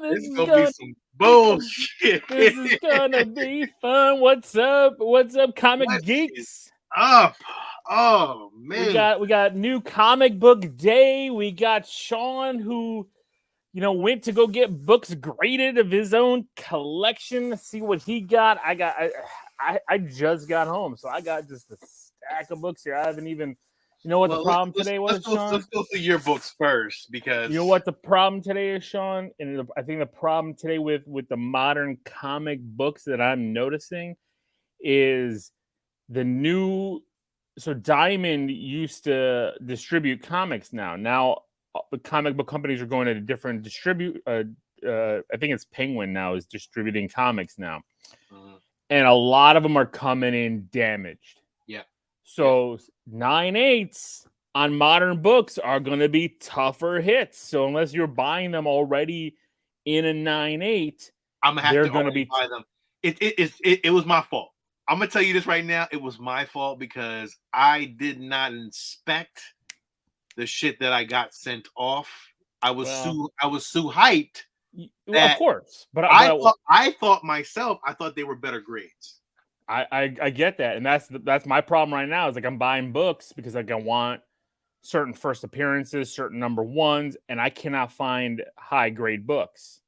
This is gonna be some bullshit. This is gonna be fun. What's up? What's up, comic What is geeks? up? Oh We man. got new comic book day. We got Sean who went to go get books graded of his own collection. See what he got. I just got home, so I got just a stack of books here. I haven't even. You know what the Well, problem today was, Sean? let's go through your books first because You know what the problem today is, Sean? And I think the problem today with the modern comic books that I'm noticing is the new. So Diamond used to distribute comics now. Now the comic book companies are going to different distribute. I think it's Penguin now is distributing comics now, and a lot of them are coming in damaged. Yeah. So 9/8s on modern books are going to be tougher hits. So unless you're buying them already in a 9/8, I'm gonna have they're to going to be buy them. It was my fault. I'm gonna tell you this right now. It was my fault because I did not inspect the shit that I got sent off. I was so hyped. Of course, but I thought myself. I thought they were better grades. I get that, and that's my problem right now. Is like I'm buying books because like I want certain first appearances, certain number ones, and I cannot find high grade books.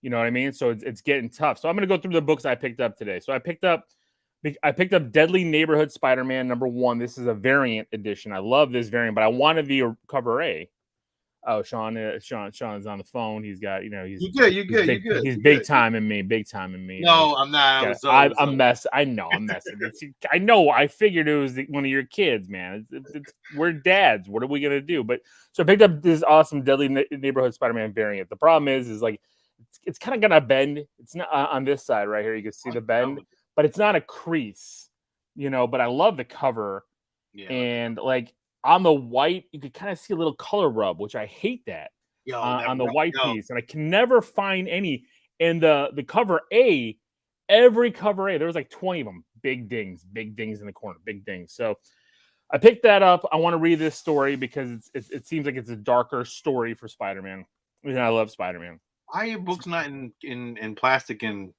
You know what I mean? So it's getting tough. So I'm gonna go through the books I picked up today. So I picked up Deadly Neighborhood Spider-Man #1. This is a variant edition. I love this variant, but I wanted the cover A. Oh, Sean is on the phone. He's got, he's you good. He's big time in me. No, I'm not. I'm messing. I know I'm messing. I know. I figured it was one of your kids, man. We're dads. What are we gonna do? But so I picked up this awesome Deadly Neighborhood Spider-Man variant. The problem is like it's kind of gonna bend. It's not on this side right here. You can see the bend, but it's not a crease, But I love the cover, and like. On the white, you could kind of see a little color rub, which I hate that on the white piece. And I can never find any. And the cover A, every cover A, there was like 20 of them. Big dings in the corner, big dings. So I picked that up. I want to read this story because it seems like it's a darker story for Spider-Man. And I love Spider-Man. Why are your books not in plastic and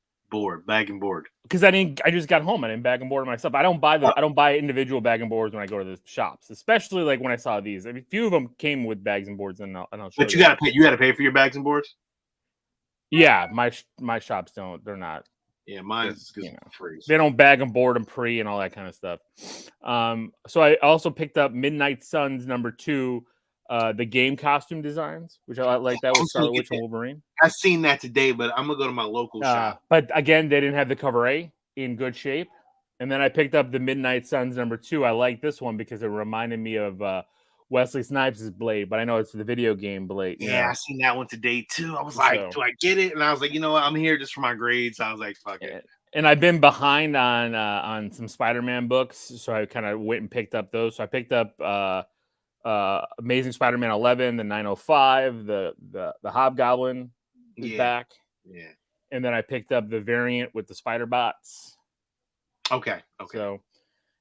bag and board? Because I just got home. I didn't bag and board myself. I don't buy individual bag and boards when I go to the shops, especially like when I saw these. I mean, a few of them came with bags and boards, and I'll show but you gotta pay. You gotta pay for your bags and boards. Yeah, my shops don't. They're not. Yeah, mine's free. They don't bag and board and pre and all that kind of stuff. So I also picked up Midnight Suns #2. The game costume designs, which I like that with Scarlet Witch and Wolverine. I've seen that today, but I'm gonna go to my local shop. But again, they didn't have the cover A in good shape. And then I picked up the Midnight Suns #2. I like this one because it reminded me of Wesley Snipes' Blade, but I know it's the video game Blade. Yeah, I seen that one today too. I was like, do I get it? And I was like, you know what? I'm here just for my grades. So I was like, fuck it. And I've been behind on some Spider-Man books, so I kind of went and picked up those. So I picked up Amazing Spider-Man 11, the 905, the Hobgoblin is back. Yeah. And then I picked up the variant with the Spider Bots. Okay. So,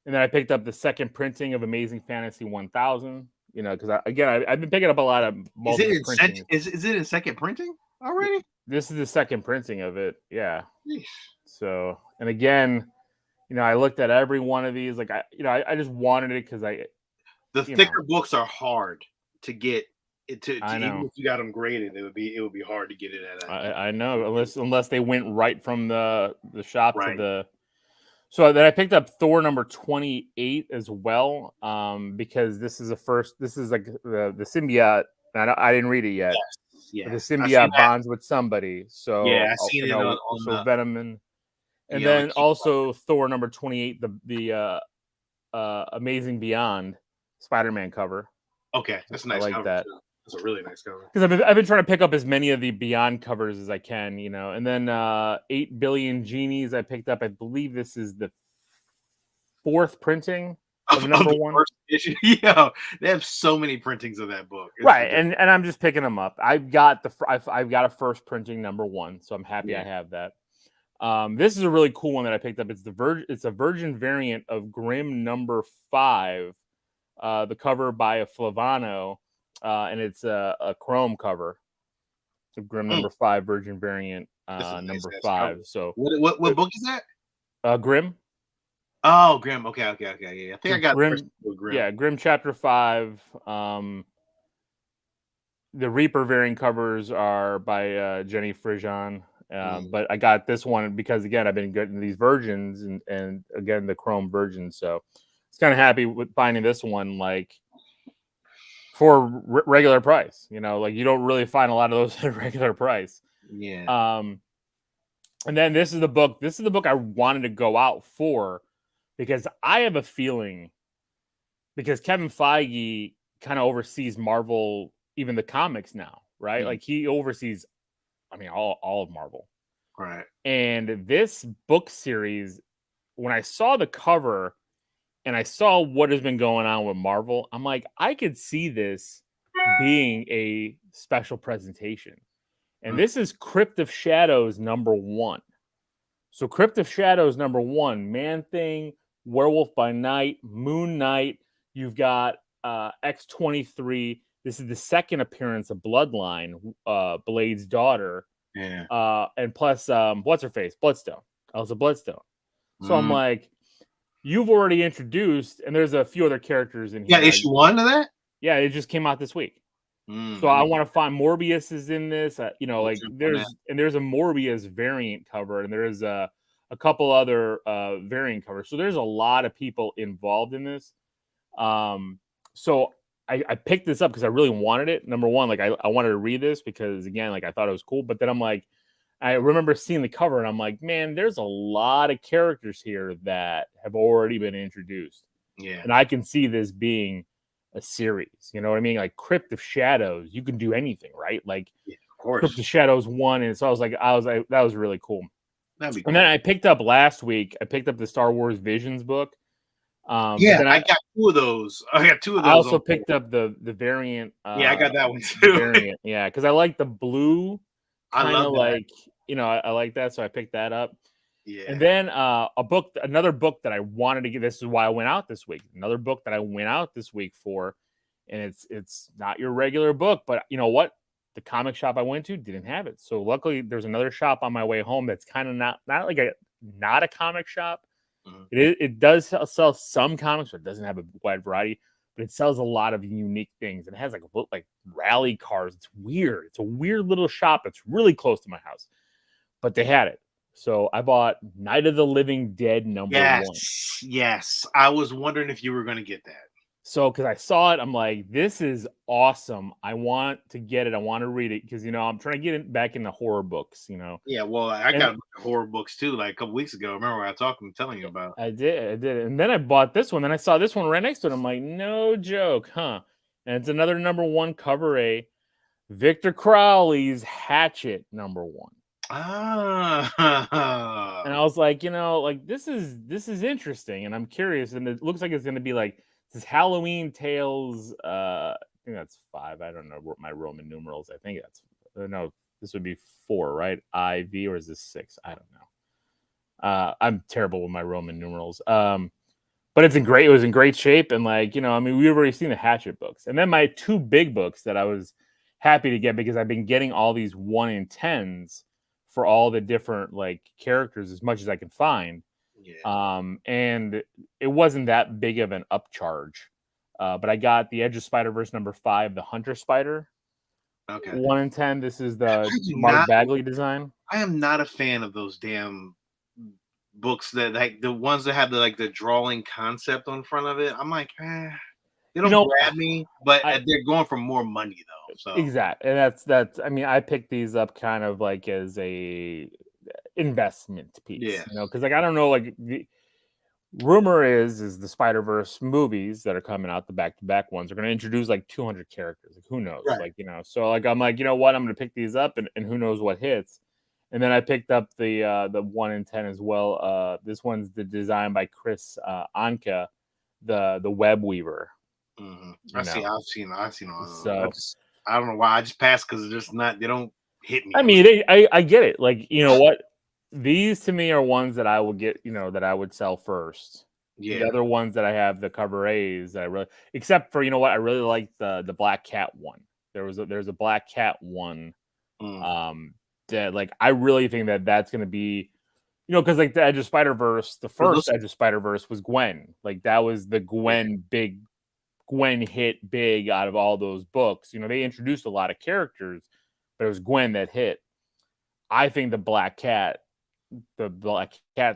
and then I picked up the second printing of Amazing Fantasy 1000. Because I've been picking up a lot of multiple printings. Is it in second printing already? This is the second printing of it. Yeah. Yeesh. So, and again, I looked at every one of these. Like I just wanted it because the thicker books are hard to get. Even if you got them graded, it would be hard to get it at. I know, unless they went right from the shop to the. So then I picked up Thor #28 as well, because this is like the symbiote. I didn't read it yet. Yes. The symbiote bonds with somebody. So I seen it also Venom and then also Thor #28, the Amazing Beyond Spider-Man cover. Okay, that's nice. I like that. That's a really nice cover. Because I've been trying to pick up as many of the Beyond covers as I can, And then 8 Billion Genies I picked up. I believe this is the 4th printing of #1. First issue. Yeah, they have so many printings of that book. It's ridiculous. And I'm just picking them up. I've got a first printing #1, so I'm happy I have that. This is a really cool one that I picked up. It's a Virgin variant of Grimm #5. The cover by a Flavano, and it's a chrome cover. So Grimm number 5, Virgin variant number 5. Cover. So what book is that? Grimm. Oh, Grimm. Okay. Yeah. I think So I got Grimm. Grimm. Yeah, Grimm chapter 5. The Reaper variant covers are by Jenny Frijon. But I got this one because, again, I've been getting these versions and again, the Chrome version. So I was kind of happy with finding this one, like, for regular price. Like, you don't really find a lot of those at regular price. Yeah. And then this is the book. This is the book I wanted to go out for because I have a feeling, because Kevin Feige kind of oversees Marvel, even the comics now, right? Like, he oversees, all of Marvel. Right. And this book series, when I saw the cover and I saw what has been going on with Marvel, I'm like, I could see this being a special presentation. And this is Crypt of Shadows number 1. So Crypt of Shadows number 1, Man-Thing, Werewolf by Night, Moon Knight. You've got X-23. This is the second appearance of Bloodline, Blade's daughter. Yeah. And plus, what's her face? Bloodstone. Elsa Bloodstone. So I'm like, you've already introduced, and there's a few other characters in here. Yeah, issue 1 of that? Yeah, it just came out this week. So I want to find Morbius is in this. There's a Morbius variant cover, and there's a couple other variant covers. So there's a lot of people involved in this. So I picked this up because I really wanted it. Number one, like, I wanted to read this because, again, like, I thought it was cool. But then I'm like, I remember seeing the cover and I'm like, man, there's a lot of characters here that have already been introduced. Yeah. And I can see this being a series. You know what I mean? Like, Crypt of Shadows, you can do anything, right? Like, yeah, of course. Crypt of Shadows 1. And so I was like, that was really cool. That'd be and cool. then I picked up last week, the Star Wars Visions book. Yeah, I got 2 of those. I also picked up the variant. Yeah, I got that one too. Variant, yeah, because I like the blue. Kind of like, I like that, so I picked that up. Yeah. And then another book that I wanted to get. This is why I went out this week. Another book that I went out this week for, and it's not your regular book, but you know what? The comic shop I went to didn't have it. So luckily, there's another shop on my way home that's kind of not a comic shop. Mm-hmm. It does sell some comics, but it doesn't have a wide variety. But it sells a lot of unique things. It has like rally cars. It's weird. It's a weird little shop. It's really close to my house, but they had it. So I bought Night of the Living Dead number 1. Yes. I was wondering if you were going to get that. So, because I saw it, I'm like, this is awesome. I want to get it. I want to read it because, I'm trying to get back into horror books, Yeah, well, I got horror books too, like a couple weeks ago. Remember I telling you about? I did. And then I bought this one. Then I saw this one right next to it. I'm like, no joke, huh? And it's another number 1 cover A. Victor Crowley's Hatchet number 1. Ah. And I was like, this is interesting, and I'm curious, and it looks like it's going to be like this Halloween Tales. I think that's 5. I don't know what my Roman numerals. I think that's this would be 4, right? IV, or is this 6? I don't know. I'm terrible with my Roman numerals. But it was in great shape, and we've already seen the Hatchet books, and then my 2 big books that I was happy to get because I've been getting all these 1 in 10s for all the different characters as much as I can find. Yeah. And it wasn't that big of an upcharge. But I got the Edge of Spider-Verse number 5, the Hunter Spider. Okay. 1 in 10. This is the Mark Bagley design. I am not a fan of those damn books that the ones that have the drawing concept on front of it. I'm like, they don't grab me, but they're going for more money though. So exactly, and that's. I picked these up kind of as a investment piece, because I don't know. The rumor is the Spider-Verse movies that are coming out, the back-to-back ones, are going to introduce 200 characters. Who knows? Right. So I'm like, you know what? I'm going to pick these up, and who knows what hits. And then I picked up the 1 in 10 as well. This one's the design by Chris Anka, the Web Weaver. Mm-hmm. I've seen all of them. I don't know why I just passed because they're just not. They don't hit me. I get it. You know what? These to me are ones that I will get. That I would sell first. Yeah. The other ones that I have the cover A's that I really, except for I really like the Black Cat one. There's a Black Cat one That like I really think that that's going to be, because like the Edge of Spider-Verse, the first Edge of Spider-Verse was Gwen. Like that was the Gwen hit big out of all those books. They introduced a lot of characters, but it was Gwen that hit. I think the Black Cat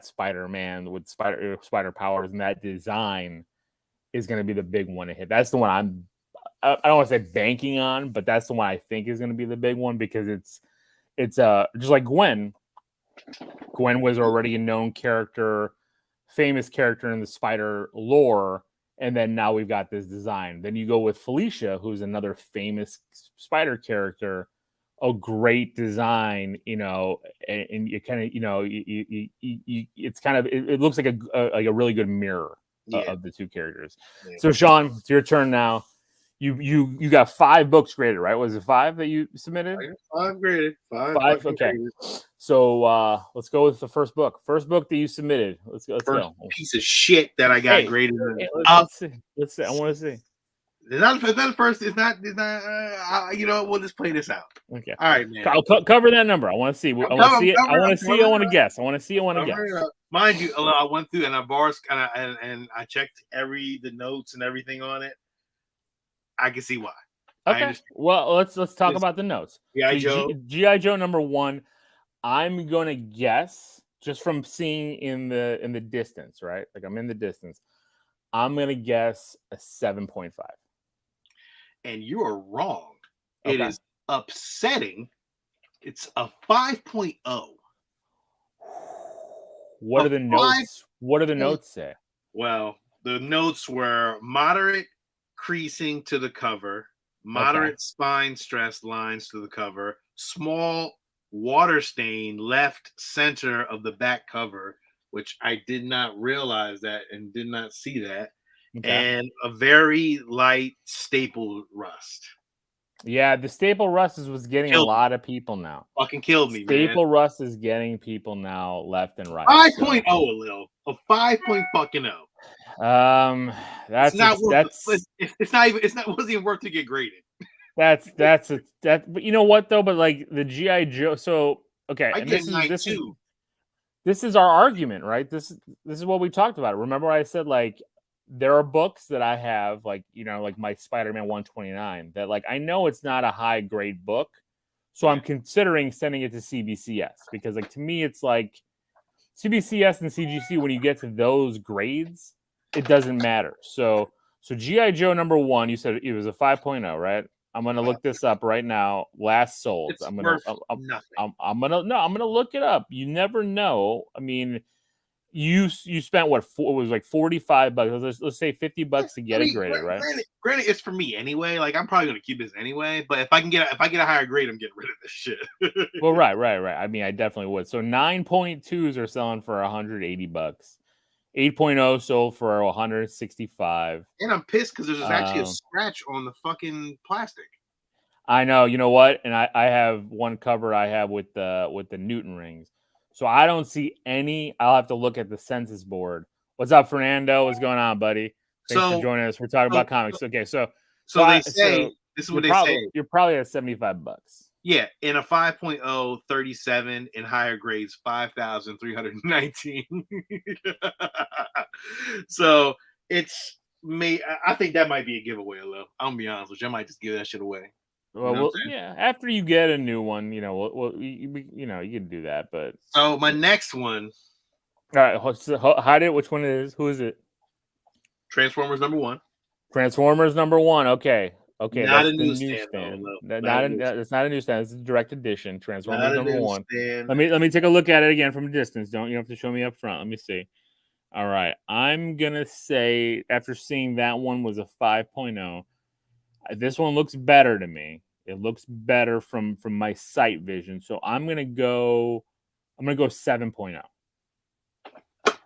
Spider-Man with spider powers and that design is going to be the big one to hit. That's the one I don't want to say banking on, but that's the one I think is going to be the big one because it's just like Gwen. Gwen was already a known character, famous character in the spider lore, and then now we've got this design. Then you go with Felicia, who's another famous spider character, a great design, and you kind of, it's kind of, it looks like a really good mirror of the two characters. Yeah. So Sean, it's your turn now. You got 5 books graded, right? Was it 5 that you submitted? 5 graded. 5. Okay. Graded. So let's go with the first book. First book that you submitted. Let's go. Piece of shit that I got graded. Let's see. I want to see. It's not the first. It's not. We'll just play this out. Okay. All right, man. I'll cover that number. I want to see. I want to see it. I want to see. I want to guess. I want to see. I want to guess. Mind you, I went through and I borrowed and I checked the notes and everything on it. I can see why. Okay. Well, let's talk about the notes. G.I. Joe. G.I. Joe number 1. I'm gonna guess just from seeing in the distance, right? Like I'm in the distance. I'm gonna guess a 7.5. And you are wrong. Okay. It is upsetting. It's a 5.0. What are the notes? What do the notes say? Well, the notes were moderate creasing to the cover, moderate spine stress lines to the cover, small water stain left center of the back cover, which I did not realize that and did not see that, and a very light staple rust. Yeah, the staple rust was getting a lot of people now. Fucking killed me, staple rust is getting people now left and right. 5.0, Alil. A 5.0. That's not it wasn't even worth to get graded. But you know what though? But like the G.I. Joe, so okay, and this is our argument, right? This is what we talked about. Remember, I said like there are books that I have, like like my Spider-Man 129, that like I know it's not a high grade book, so I'm considering sending it to CBCS because like to me it's like CBCS and CGC when you get to those grades. It doesn't matter. So G.I. Joe number 1, you said it was a 5.0, right? I'm gonna look this up right now. Last sold. I'm gonna look it up. You never know. I mean, you spent what? It was like $45. Let's say $50 to get it graded, right? Granted, it's for me anyway. Like I'm probably gonna keep this anyway. But if I get a higher grade, I'm getting rid of this shit. Well, right. I mean, I definitely would. So 9.2s are selling for $180. 8.0 sold for 165. And I'm pissed because there's actually a scratch on the fucking plastic. I know. You know what? And I have one cover I have with the Newton rings. So I don't see any. I'll have to look at the census board. What's up, Fernando? What's going on, buddy? Thanks for joining us. We're talking about comics. Okay, so they say this is what they say. You're probably at $75. Yeah, in a 5.0, 37 in higher grades, 5,319. So it's me. I think that might be a giveaway, a little. I'm gonna be honest with you. I might just give that shit away. Well, yeah. After you get a new one, you can do that. But so my next one. All right, hide it. Which one is? Who is it? Transformers number 1. Transformers number 1. Okay. Not a newsstand. It's not a newsstand. It's a direct edition. Transformers number 1. Let me take a look at it again from a distance. You have to show me up front. Let me see. All right. I'm gonna say after seeing that one was a 5.0. This one looks better to me. It looks better from my sight vision. So I'm gonna go 7.0.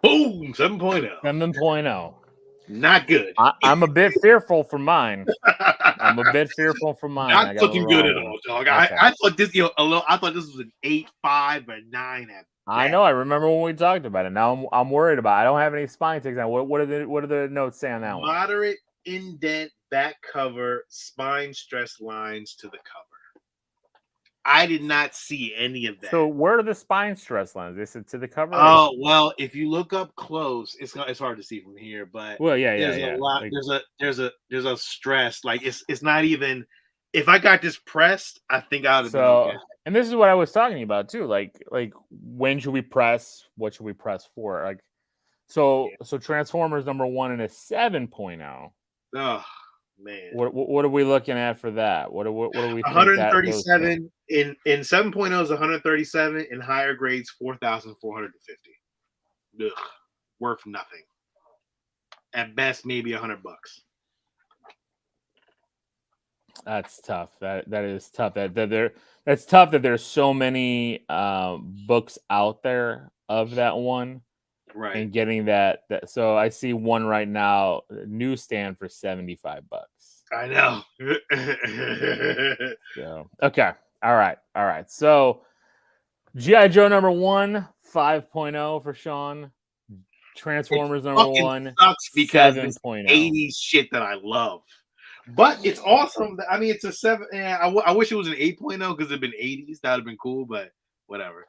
Boom, 7.0. 7.0. Not good. I'm a bit fearful for mine. Not looking good at all, dog. Okay. I thought this, I thought this was an 8.5 or 9 at. I know. I remember when we talked about it. Now I'm worried about it. I don't have any spine ticks on. What are the notes say on that one? Moderate indent back cover, spine stress lines to the cover. I did not see any of that. So where are the spine stress lines? Is it to the cover? Oh well, if you look up close, it's hard to see from here, but Well, yeah, there's a yeah. lot. Like, There's a stress. Like it's not even. If I got this pressed, I think I would have been okay. and this is what I was talking about too. Like when should we press? What should we press for? Like, so Transformers number 1 in a 7.0. Oh man, What are we looking at for that? What do we think that goes to? 137 in 7.0 is 137 in higher grades 4,450. Ugh, worth nothing. At best, maybe $100. That's tough. That is tough. That's tough that there's so many books out there of that one, Right. and getting that. So I see one right now, newsstand for $75. I know. So okay, all right. So GI Joe number 1, 5.0 for Sean. Transformers number 1, sucks because 7.0. 80s shit that I love. But it's awesome. I mean, it's a 7. I wish it was an 8.0 because it'd been 80s. That would have been cool, but whatever.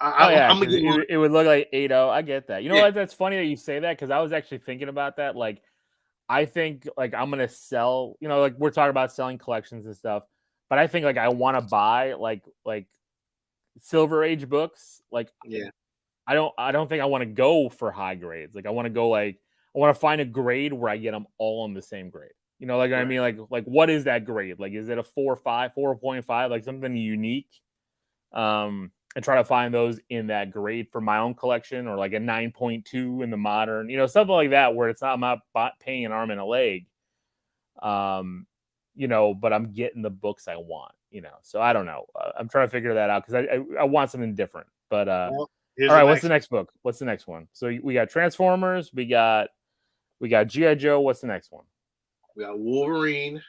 It would look like 8.0. I get that. You know what? That's funny that you say that because I was actually thinking about that. Like, I think like I'm gonna sell. You know, like we're talking about selling collections and stuff, but I think like I want to buy like Silver Age books. Like, I don't think I want to go for high grades. Like, I want to go I want to find a grade where I get them all on the same grade. You know, like, right. I mean, like what is that grade? Like, is it a 4.5, 4.5, like something unique? And try to find those in that grade for my own collection, or like a 9.2 in the modern, you know, something like that, where I'm not paying an arm and a leg, you know, but I'm getting the books I want, you know. So I don't know. I'm trying to figure that out because I want something different. But all right, what's the next book? What's the next one? So we got Transformers, we got GI Joe. What's the next one? We got Wolverine.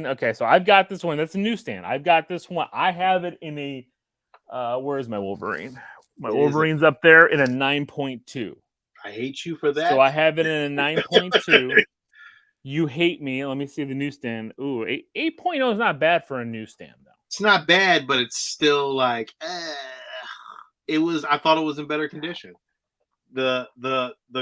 Okay, so I've got this one. That's a newsstand. I've got this one. I have it in a where is my Wolverine? My Wolverine's up there in a 9.2. I hate you for that. So I have it in a 9.2. You hate me. Let me see the newsstand. Ooh, 8.0 is not bad for a newsstand, though. It's not bad, but it's still like it was. I thought it was in better condition. The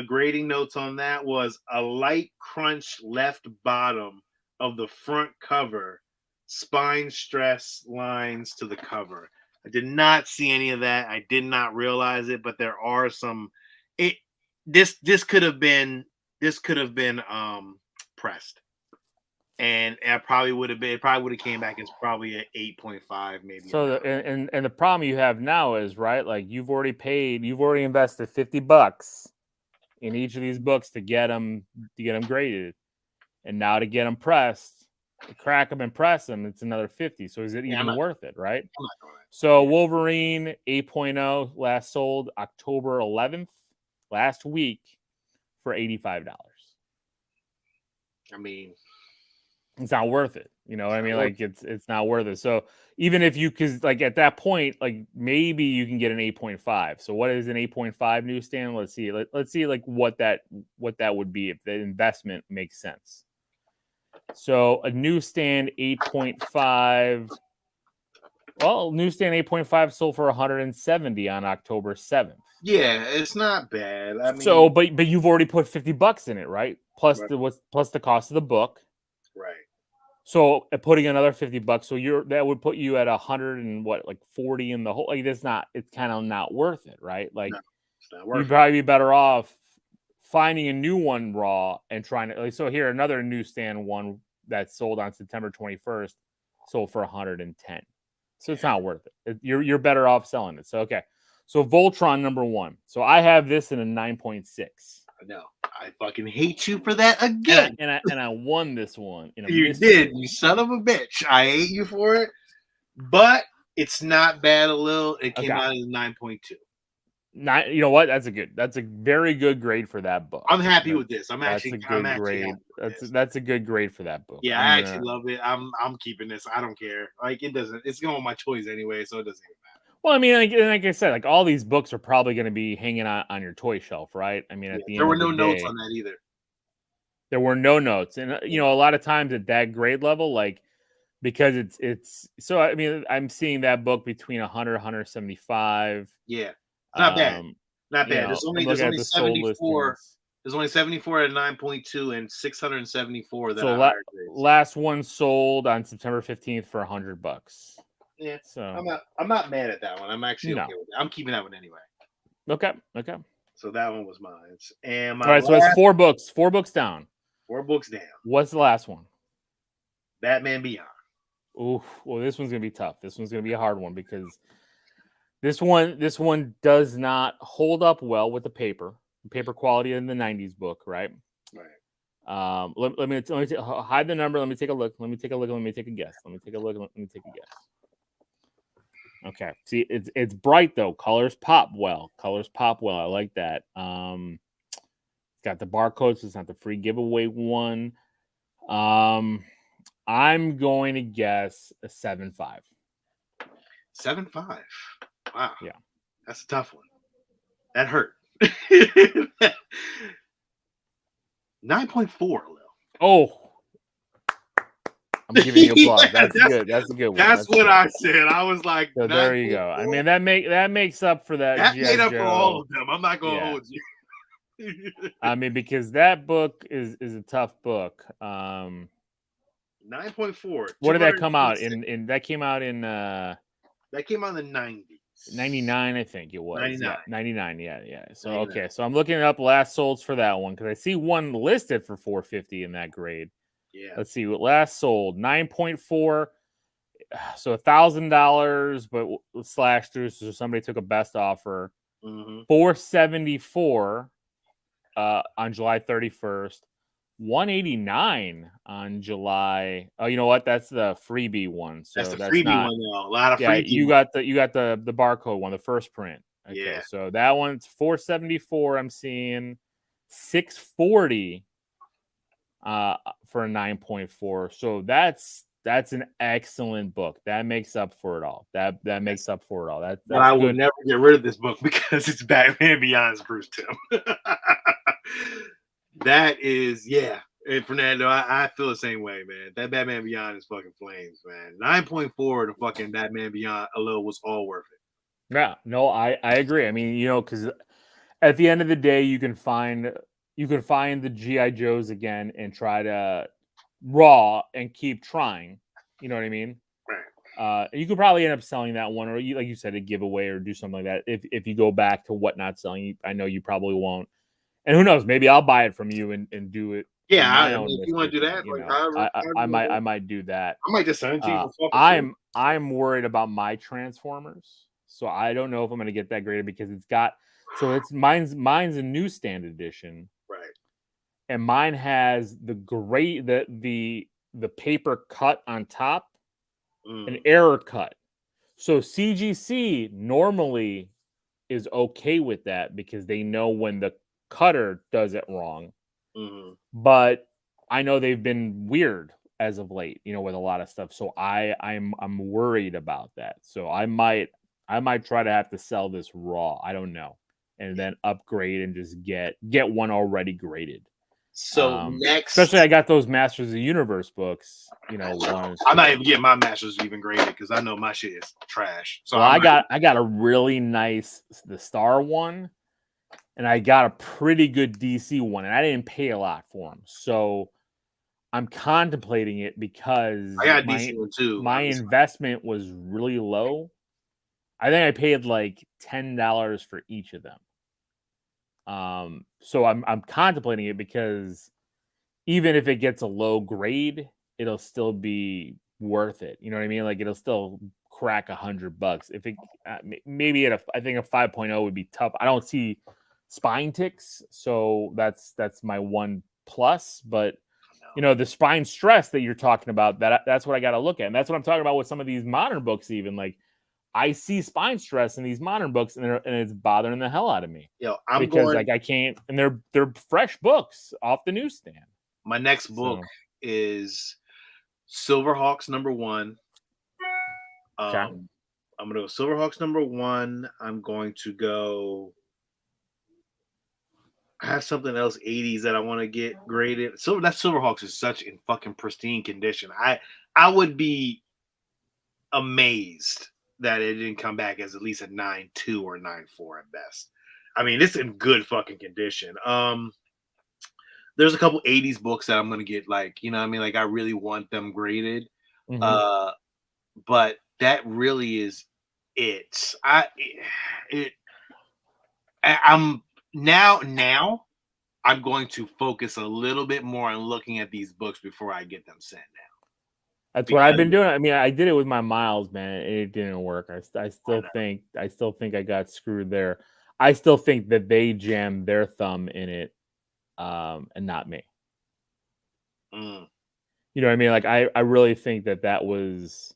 grading notes on that was a light crunch left bottom of the front cover, spine stress lines to the cover. I did not see any of that. I did not realize it, but there are some. This could have been pressed, and it probably would have came back as probably an 8.5 maybe. So and the problem you have now is, right, like you've already invested $50 in each of these books to get them graded, and now to get them pressed, to crack them and press them, it's another 50. So is it even worth it, right? So Wolverine 8.0 last sold October 11th, last week, for $85. I mean, it's not worth it. You know what I mean? Like it's not worth it. So even if because like at that point, like maybe you can get an 8.5. So what is an 8.5 newsstand? Let's see. Let's see like what that would be if the investment makes sense. So a newsstand 8.5. Well, newsstand 8.5 sold for 170 on October 7th. Yeah, it's not bad. I mean, so but you've already put $50 in it, right? Plus the cost of the book. Right. So putting another $50, so that would put you at 100 and what, like 40 in the whole. Like it's kind of not worth it, right? Like you'd probably be better off finding a new one raw and trying to. Like, so here another newsstand one that sold on September 21st sold for 110. So it's not worth it. You're better off selling it. So okay. So Voltron number 1. So I have this in a 9.6. I know. I fucking hate you for that again. And I won this one. You did, you son of a bitch. I hate you for it. But it's not bad, Alil. It came out as 9.2. You know what? That's a very good grade for that book. I'm happy with this. That's a good grade. That's a good grade for that book. Yeah, I actually love it. I'm keeping this. I don't care. Like it's going on my toys anyway, so it doesn't even matter. Well, I mean, like I said, like all these books are probably going to be hanging on your toy shelf, right? I mean, at the end there were of the no day, notes on that either. There were no notes, and you know, a lot of times at that grade level, like because it's so I mean I'm seeing that book between 100 175. Yeah, not bad. Not You bad. know, I'm There's looking at only the sold 74. listings. There's only 74 at 9.2 and 674 that So are higher grades. last one sold on September 15th for $100. Yeah, So I'm not mad at that one. I'm actually no. okay with it. I'm keeping that one anyway. Okay. Okay. So that one was mine. And All my right. So it's last 4 books down. 4 books down. What's the last one? Batman Beyond. Ooh, well, this one's gonna be tough. This one's gonna be a hard one because this one does not hold up well with the paper quality in the '90s book, right? Right. Let me hide the number. Let me take a look. Let me take a look. Let me take a guess. Let me take a look. Let me take a guess. Okay. See, it's bright though. Colors pop well. Colors pop well. I like that. It's got the barcodes. So it's not the free giveaway one. I'm going to guess a 7.5. 7.5. Wow. Yeah. That's a tough one. That hurt. 9.4. Oh, I'm giving you applause. Yeah, That's good. That's a good one. That's what good. I said. I was like, so there you go. I mean, that makes up for that. That G.I. made up Joe. for all of them. I'm not gonna Yeah. hold you. I mean, because that book is a tough book. 9.4. What did that come out in? That came out in that came out in the 90s. 99, I think it was. 99. Yeah, 99. Yeah. So 99. okay, so I'm looking up last solds for that one because I see one listed for 450 in that grade. Yeah. Let's see what last sold 9.4. So $1,000, but slashed through. So somebody took a best offer. 474 on July 31st. 189 on July. Oh, you know what? That's the freebie one. So that's the freebie not, one though. A lot of yeah. freebie. You got the barcode one, the first print. Okay, yeah. So that one's 474. I'm seeing 640 for a 9.4. So that's an excellent book. That makes up for it all. That makes up for it all. That's but I good. will never get rid of this book because it's Batman Beyond's Bruce Timm. That is, yeah. And Fernando, I feel the same way, man. That Batman Beyond is fucking flames, man. 9.4 to fucking Batman Beyond Alil was all worth it. Yeah, no, I agree. I mean, because at the end of the day, you can find the GI Joes again and try to raw and keep trying. You know what I mean? Right. You could probably end up selling that one, or like you said, a giveaway or do something like that. If you go back to what not selling, I know you probably won't. And who knows? Maybe I'll buy it from you and do it. Yeah, I mean, if you want to do that, I might do that. I might just send it to you. I'm worried about my Transformers, so I don't know if I'm going to get that graded because mine's a newsstand edition, right? And mine has the paper cut on top, an error cut. So CGC normally is okay with that because they know when the cutter does it wrong. But I know they've been weird as of late, with a lot of stuff. So I'm worried about that. So I might try to have to sell this raw. I don't know, and then upgrade and just get one already graded. So next, especially I got those Masters of the Universe books. I'm not even getting my Masters even graded because I know my shit is trash. So I got a really nice the Star one. And I got a pretty good DC one, and I didn't pay a lot for them. So I'm contemplating it because I got a DC one too. My investment was really low. I think I paid like $10 for each of them. So I'm contemplating it because even if it gets a low grade, it'll still be worth it. You know what I mean? Like it'll still crack $100. If it maybe I think a 5.0 would be tough. I don't see spine ticks, so that's my one plus. But the spine stress that you're talking about, that's what I got to look at, and that's what I'm talking about with some of these modern books. Even like I see spine stress in these modern books, and it's bothering the hell out of me. I can't, and they're fresh books off the newsstand. My next book is Silverhawks #1. Okay. I'm gonna go Silverhawks #1. I'm going to go. I have something else 80s that I want to get graded. So that Silverhawks is such in fucking pristine condition. I would be amazed that it didn't come back as at least a 9.2 or 9.4 at best. I mean, it's in good fucking condition. There's a couple 80s books that I'm gonna get, like, you know what I mean? Like, I really want them graded. Mm-hmm. But that really is it. It I'm now I'm going to focus a little bit more on looking at these books before I get them sent now. That's what I've Because been doing. I mean, I did it with my Miles, man. It didn't work. I I still think I got screwed there. I still think that they jammed their thumb in it, and not me. know. You know what I mean? Like I really think that was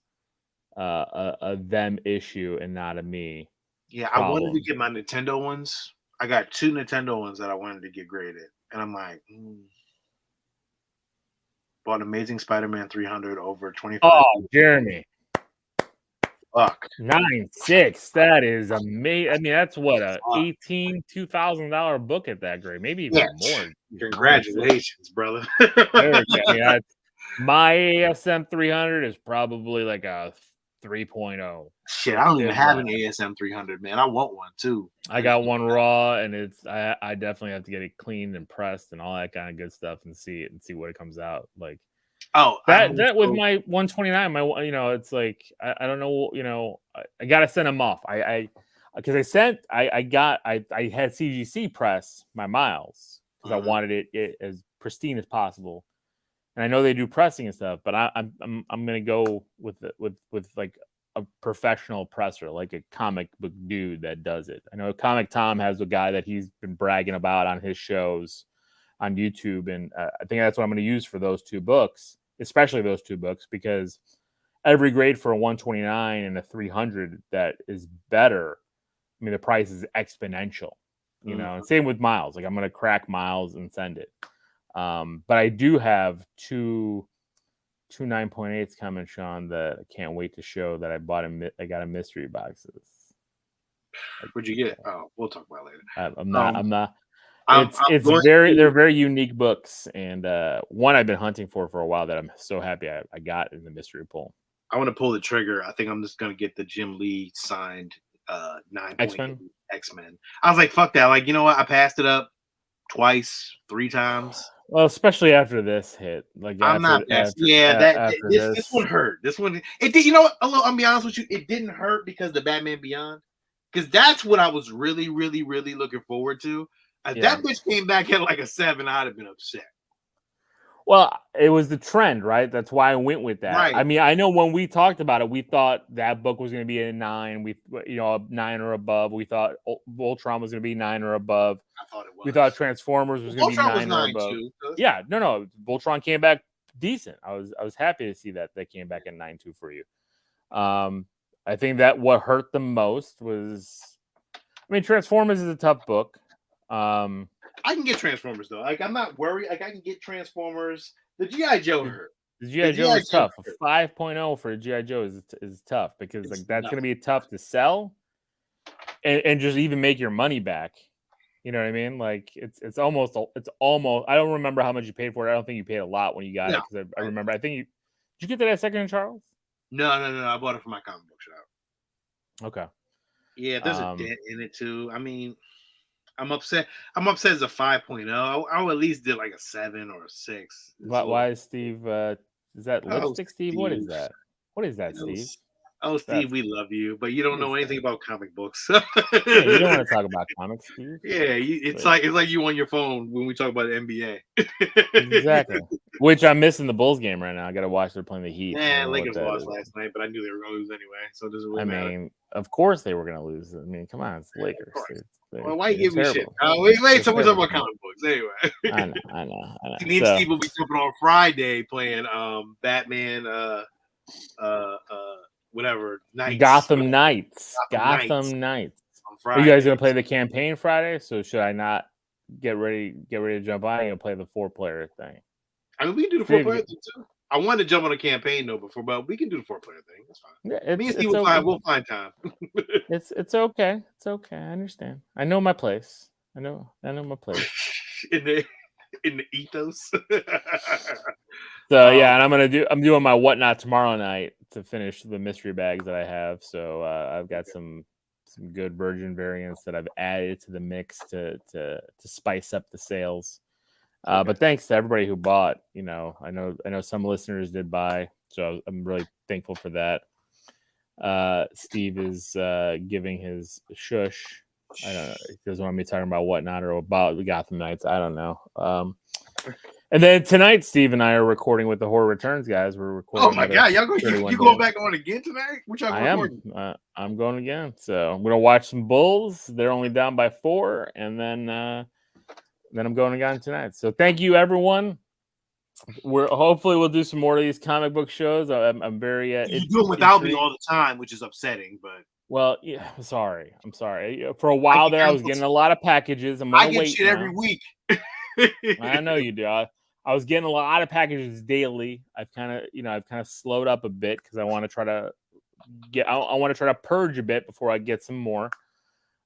a them issue and not a me Yeah, I wanted to problem. get my Nintendo ones. I got 2 Nintendo ones that I wanted to get graded, and I'm like, bought Amazing Spider-Man 300 over 25. Oh, Jeremy, Fuck. 9.6. That is amazing. I mean, that's what a Fuck. $2,000 book at that grade, maybe even Yes. more. 9.6. Congratulations, brother. There we go. I mean, my ASM 300 is probably like a 3.0. Shit, I It's don't even it's have like an ASM 300, man. I want one too. I got one raw, and I definitely have to get it cleaned and pressed and all that kind of good stuff and see what it comes out like. Oh, That with my 129, it's like I don't know, I gotta send them off. I had CGC press my Miles because I wanted it as pristine as possible, and I know they do pressing and stuff, but I'm gonna go with like a professional presser, like a comic book dude that does it. I know Comic Tom has a guy that he's been bragging about on his shows on YouTube, and I think that's what I'm going to use for those 2 books, especially those 2 books, because every grade for a 129 and a 300 that is better, I mean, the price is exponential, and same with Miles. Like, I'm going to crack Miles and send it. But I do have two 9.8s coming, Sean, that I can't wait to show that I bought I got a mystery boxes. Where'd you get it? Oh, we'll talk about it later. I'm not. I'm They're very unique books, and one I've been hunting for a while that I'm so happy I got in the mystery pull. I want to pull the trigger. I think I'm just gonna get the Jim Lee signed 9.8 X-Men. I was like, fuck that. Like, you know what? I passed it up twice, 3 times. Well, especially after this hit. Like, I'm not that. Yeah, this one hurt. This one, it did. You know what? I'll be honest with you. It didn't hurt because the Batman Beyond, because that's what I was really, really, really looking forward to. If that bitch came back at like a 7, I'd have been upset. Well, it was the trend, right? That's why I went with that. Right. I mean, I know when we talked about it, we thought that book was going to be a 9. A 9 or above. We thought Voltron was going to be 9 or above. I thought it was. We thought Transformers was going to be 9 or above. Too, yeah, no. Voltron came back decent. I was happy to see that they came back at 9.2 for you. I think that what hurt the most was, I mean, Transformers is a tough book. I can get Transformers though. Like, I'm not worried. Like, I can get Transformers. The G.I. Joe hurt. The G.I. Joe is tough. A 5.0 for a G.I. Joe is tough because like that's going to be tough to sell and just even make your money back. You know what I mean? Like it's almost. I don't remember how much you paid for it. I don't think you paid a lot when you got it because I remember. I think did you get that at Second and Charles? No. I bought it from my comic book shop. Okay. Yeah, there's a dent in it too. I mean, I'm upset. It's a 5.0. I would at least did like a 7 or a 6. Why is Steve? Is that Lipstick Steve? Steve. What is that? What is that, Steve? Oh, Steve, we love you, but you don't know anything about comic books. Yeah, you don't want to talk about comics, Steve. Yeah, it's like you on your phone when we talk about the NBA. Exactly. Which I'm missing the Bulls game right now. I got to watch. They're playing the Heat. Yeah, Lakers lost last night, but I knew they were going to lose anyway, so it doesn't really matter. I mean, of course they were going to lose. I mean, come on, it's the Lakers. Well, why you give me shit? Wait, so we're talking about comic books anyway. I know. Me and Steve will be jumping on Friday playing Batman, whatever. Gotham Knights. On Friday. Are you guys gonna play the campaign Friday? So should I not get ready to jump on and play the 4-player thing? I mean, we can do the 4-player thing too. I wanted to jump on a campaign though before, but we can do the 4-player thing. That's fine. Yeah, me and Steve we'll find time. It's okay. It's okay. I understand. I know my place. I know my place. in the ethos. So yeah, and I'm doing my whatnot tomorrow night to finish the mystery bags that I have. So I've got some good virgin variants that I've added to the mix to spice up the sales. But thanks to everybody who bought. You know, I know some listeners did buy, so I'm really thankful for that. Steve is giving his shush. I don't know. He doesn't want me talking about whatnot or about the Gotham Knights. I don't know. And then tonight, Steve and I are recording with the Horror Returns guys. We're recording. Oh my god, you going back on again tonight? Which I am. I'm going again. So I'm gonna watch some Bulls. They're only down by 4, and then I'm going again tonight. So thank you, everyone. Hopefully we'll do some more of these comic book shows. I'm very. You do it without me all the time, which is upsetting. But well, yeah. I'm sorry. For a while there, I was getting a lot of packages. I get shit every week. I know you do. I was getting a lot of packages daily. I've kind of slowed up a bit because I want to try to purge a bit before I get some more.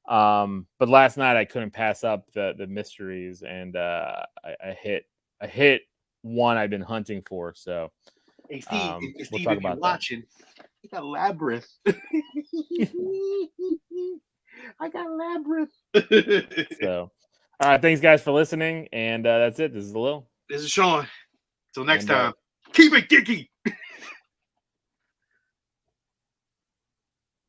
But last night I couldn't pass up the mysteries, and I hit one I've been hunting for. So hey Steve, we'll talk about watching. You got Labyrinth. I got Labyrinth. So all right, thanks guys for listening, and that's it. This is Alil. This is Sean. Till next time. Keep it geeky.